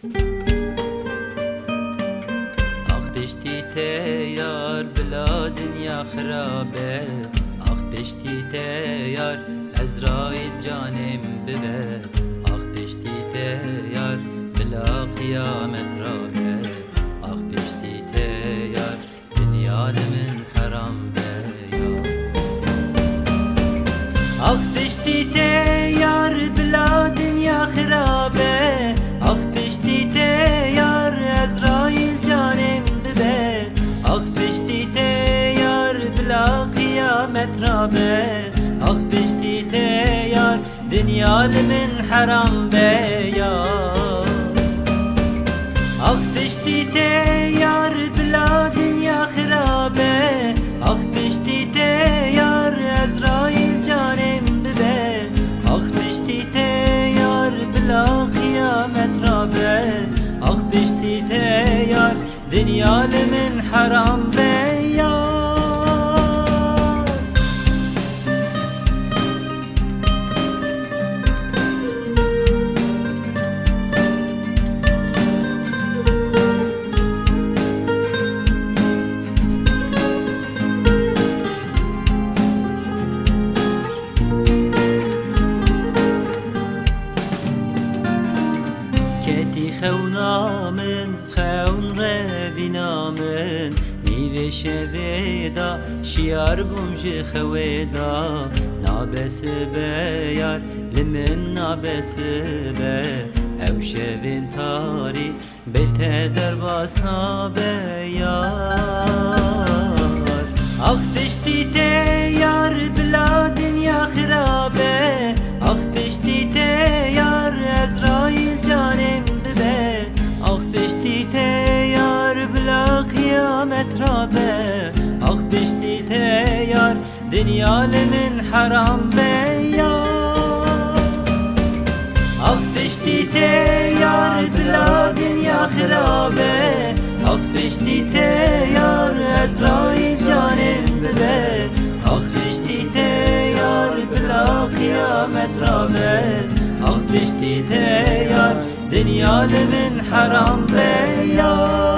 آخ پشتی تیار بلا دنیا خرابه، آخ پشتی تیار عزرائیل جانم ببر، آخ پشتی تیار بلا قیامت رابه، آخ پشتی تیار دنیا من حرام بیا. آخ پشتی تیار بلا دنیا خرابه، آخ پشتی تیار عزرائیل جانم ببر، آخ پشتی تیار بلا قیامت رابه، آخ پشتی تیار دنیا من حرام بیا. آخ پشتی تیار بلا دنیا خرابه، آخ پشتی تیار عزرائیل جانم ببر، آخ پشتی تیار بلا قیامت رابه، آخ پشتی تیار دنیا من حرام بیا. کتی خونامن خون روینامن نیوه شویدا شیار بومج خویدا نابس بیار لمن نابس بی او شوین تاری بیت درباس نابیار. آخ پشتی تیار بلا دنیا خرابه، آخ پشتی تیار عزرائیل جانم ببر، آخ پشتی تیار بلا قیامت رابه، آخ پشتی تیار دنیا من حرام بیا. آخ پشتی تیار بلا دنیا خرابه، آخ پشتی تیار عزرائیل جانم ببر، آخ پشتی تیار بلا قیامت رابه، آخ پشتی تیار دنیا من حرام بیا.